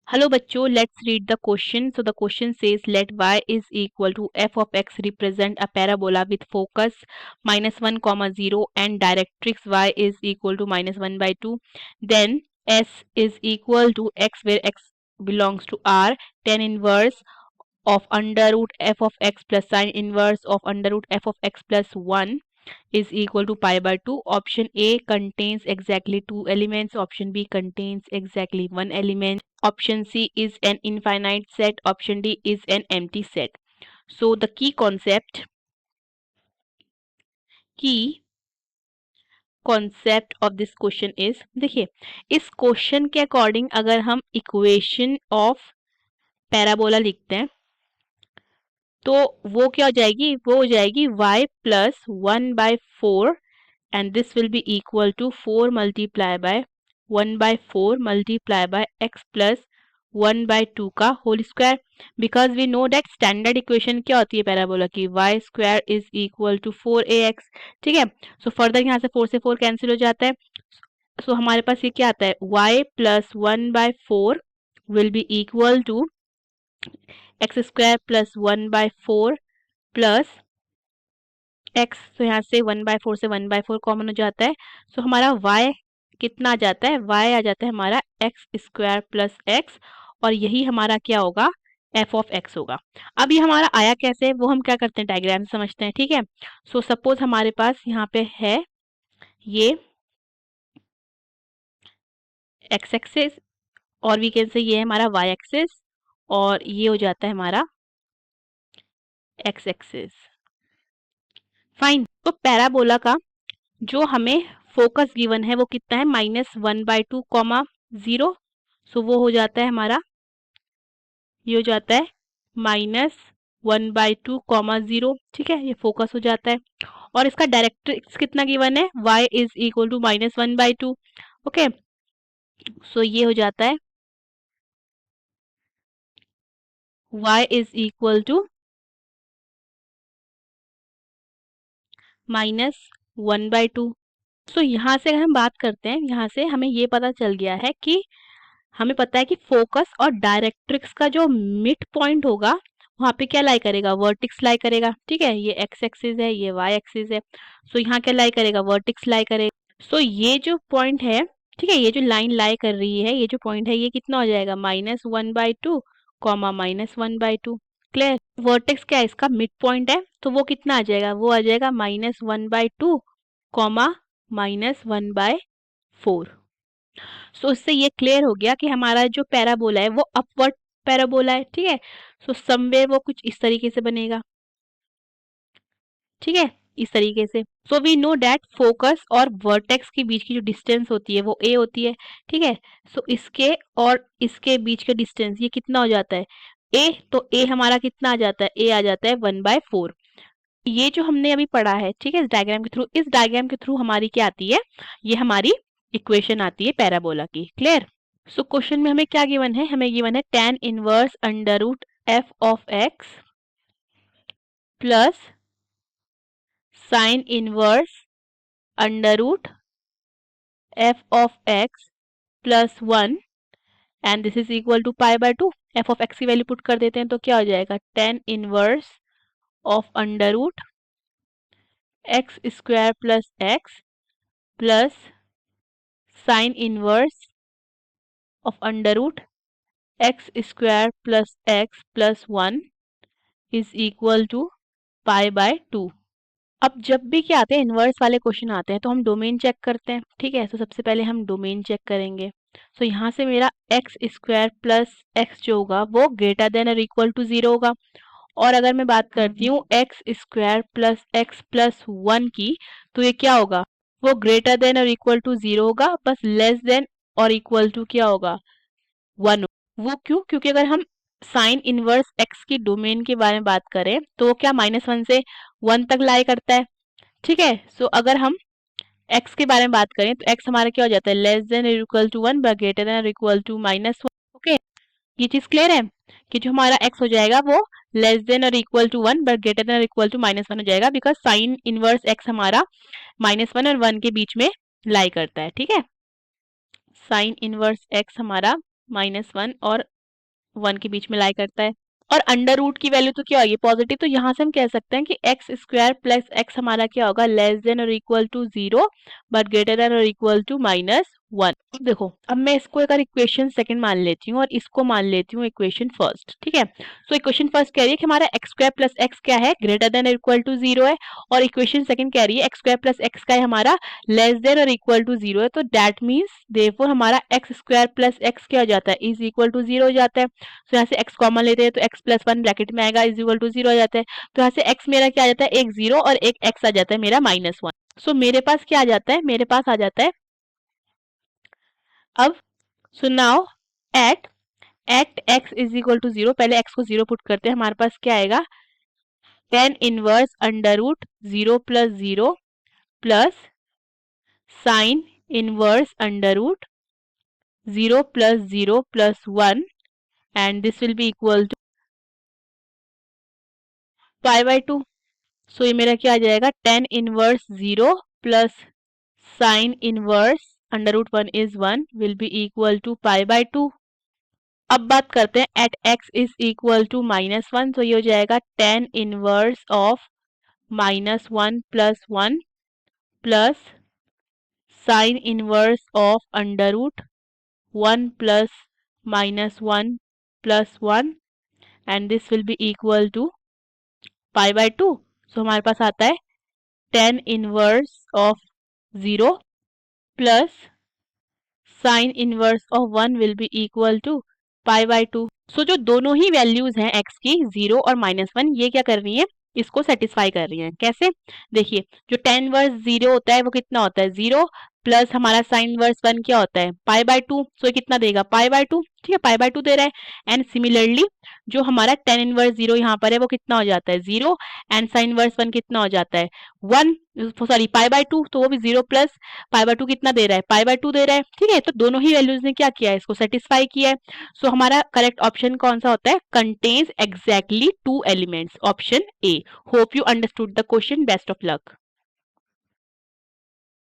Hello bachcho, let's read the question. So the question says let y is equal to f of x represent a parabola with focus -1, 0 and directrix y is equal to -1 by 2. Then s is equal to x where x belongs to R, tan inverse of under root f of x plus sine inverse of under root f of x plus 1 is equal to pi by 2. Option A contains exactly 2 elements. Option B contains exactly 1 element. Option C is an infinite set. Option D is an empty set. So the key concept of this question is, देखिए इस question के according अगर हम equation of parabola लिखते हैं तो वो क्या हो जाएगी, वो हो जाएगी y plus 1/4 and this will be equal to 4 multiply by 1/4 multiply by x plus 1/2 का whole square, because we know that standard equation क्या होती है पैराबोला की, y square is equal to 4ax. ठीक है, सो फर्दर यहाँ से 4 से 4 कैंसिल हो जाता है. सो हमारे पास ये क्या आता है, y plus 1/4 will be equal to X square plus 1/4 plus x. तो यहाँ से 1/4 से 1/4 कॉमन हो जाता है. सो हमारा y कितना आ जाता है, y आ जाता है हमारा एक्स स्क्वायर प्लस एक्स और यही हमारा क्या होगा, f ऑफ x होगा. अब ये हमारा आया कैसे, वो हम क्या करते हैं डायग्राम से समझते हैं. ठीक है, सो सपोज हमारे पास यहाँ पे है ये x एक्सिस और वी कैन से ये है हमारा y एक्सिस और ये हो जाता है हमारा x एक्सिस. फाइन. तो पैराबोला का जो हमें फोकस गिवन है वो कितना है, -1/2, 0. सो वो हो जाता है हमारा, ये हो जाता है -1/2, 0. ठीक है, ये फोकस हो जाता है और इसका डायरेक्ट्रिक्स कितना गिवन है, y is equal to -1/2. Okay, so ये हो जाता है y is equal to -1/2. So यहाँ से अगर हम बात करते हैं, यहाँ से हमें ये पता चल गया है कि हमें पता है कि फोकस और डायरेक्ट्रिक्स का जो मिड पॉइंट होगा वहां पे क्या लाई करेगा, वर्टिक्स लाई करेगा. ठीक है, ये एक्स एक्सिस है, ये वाई एक्सिस है. सो यहाँ क्या लाई करेगा, वर्टिक्स लाई करेगा. सो ये जो पॉइंट है, ठीक है, ये जो लाइन लाई कर रही है, ये जो पॉइंट है ये कितना हो जाएगा, -1/2, -1/2. क्लियर. वर्टेक्स क्या है, इसका मिड पॉइंट है तो वो कितना आ जाएगा, वो आ जाएगा -1/2, -1/4. सो इससे ये क्लियर हो गया कि हमारा जो पैराबोला है वो अपवर्ड पैराबोला है. ठीक है, सो समवेयर वो कुछ इस तरीके से बनेगा. ठीक है, इस तरीके से. So we know that focus और वर्टेक्स के बीच की जो डिस्टेंस होती है वो a होती है. ठीक है, सो इसके और इसके बीच का डिस्टेंस ये कितना हो जाता है, a. तो a हमारा कितना आ जाता है, a आ जाता है 1/4. ये जो हमने अभी पढ़ा है, ठीक है, इस डायग्राम के थ्रू, इस डायग्राम के थ्रू हमारी क्या आती है, ये हमारी इक्वेशन आती है पैराबोला की. क्लियर. सो क्वेश्चन में हमें क्या गिवन है, हमें गिवन है tan inverse under root f of x plus sine inverse under root f of x plus 1 and this is equal to π/2. f of x की वैल्यू पुट कर देते हैं तो क्या हो जाएगा, tan inverse of under root x square plus x plus sine inverse of under root x square plus x plus 1 is equal to π/2. अब जब भी क्या आते हैं इनवर्स वाले क्वेश्चन आते हैं तो हम डोमेन चेक करते हैं. ठीक है, तो सबसे पहले हम डोमेन चेक करेंगे. सो यहाँ से मेरा एक्स स्क्वायर प्लस एक्स जो होगा वो ग्रेटर देन और इक्वल टू 0 होगा. और अगर मैं बात करती हूँ x square plus x plus 1 की, तो ये क्या होगा, वो ग्रेटर देन और इक्वल टू 0 होगा, बस लेस देन और इक्वल टू क्या होगा, 1. वो क्यों, क्योंकि अगर हम साइन इनवर्स एक्स की डोमेन के बारे में बात करें तो वो क्या -1 से 1 तक लाई करता है. ठीक है, सो अगर हम x के बारे में बात करें तो x हमारा क्या हो जाता है, less than equal to 1 but greater than equal to -1. Okay, ये चीज क्लियर है कि जो हमारा x हो जाएगा वो लेस देन और equal to 1 but greater than equal to -1 हो जाएगा, बिकॉज साइन इनवर्स x हमारा -1 और 1 के बीच में लाई करता है. ठीक है, साइन इनवर्स x हमारा -1 और 1 के बीच में लाई करता है। और अंडर रूट की वैल्यू तो क्या होगी पॉजिटिव, तो यहाँ से हम कह सकते हैं कि एक्स स्क्वायर प्लस एक्स हमारा क्या होगा लेस देन और equal to 0 but greater than और इक्वल टू -1। देखो अब मैं इसको एक इक्वेशन सेकंड मान लेती हूँ और इसको मान लेती हूँ इक्वेशन फर्स्ट, ठीक है। सो इक्वेशन फर्स्ट कह रही है कि हमारा एक्स स्क्वायर प्लस एक्स क्या है ग्रेटर देन और इक्वल टू 0 है, और इक्वेशन सेकंड कह रही है एक्स स्क्वायर प्लस एक्स का है हमारा लेस देन और इक्वल टू 0 है, तो दैट मीन्स देयरफॉर हमारा एक्स स्क्वायर प्लस एक्स क्या हो जाता है इज इक्वल टू 0 हो जाता है। तो यहाँ से x कॉमन लेते हैं तो x प्लस 1 ब्रैकेट में आएगा इज इक्वल टू 0 आ जाता है। तो यहाँ से x मेरा क्या आ जाता है एक 0 और एक x आ जाता है मेरा -1। सो मेरे पास क्या आ जाता है, मेरे पास आ जाता है अब so now at x is equal to 0, पहले x को 0 पुट करते हैं, हमारे पास क्या आएगा tan inverse under root 0 plus 0 plus sine inverse under root 0 plus 0 plus 1 and this will be equal to pi by 2। So ये मेरा क्या आ जाएगा tan inverse 0 plus sine inverse under root 1 is 1 will be equal to pi by 2। अब बात करते हैं at x is equal to -1, तो ये हो जाएगा tan inverse of -1 plus 1 plus sine inverse of under root 1 plus -1 plus 1 and this will be equal to pi by 2। So हमारे पास आता है tan inverse of 0 plus sine inverse of 1 will be equal to pi by 2। So जो दोनों ही values हैं x की 0 और -1 ये क्या कर रही हैं इसको सेटिस्फाई कर रही हैं। कैसे देखिए जो tan इनवर्स 0 होता है वो कितना होता है 0 प्लस हमारा साइन इनवर्स 1 क्या होता है पाई बाय 2, सो कितना देगा पाई बाय 2, ठीक है पाई बाय 2 दे रहा है। एंड सिमिलरली जो हमारा tan इनवर्स 0 यहाँ पर है वो कितना हो जाता है 0 एंड साइन इनवर्स 1 कितना हो जाता है 1, सॉरी पाई बाय 2, तो वो भी 0 प्लस पाई बाय 2 कितना दे रहा है पाई बाय 2 दे रहा है, ठीक है। तो दोनों ही वैल्यूज ने क्या किया है इसको सेटिस्फाई किया है। सो हमारा करेक्ट ऑप्शन कौन सा होता है contains exactly 2 elements, option A. Hope you understood the question, best of luck.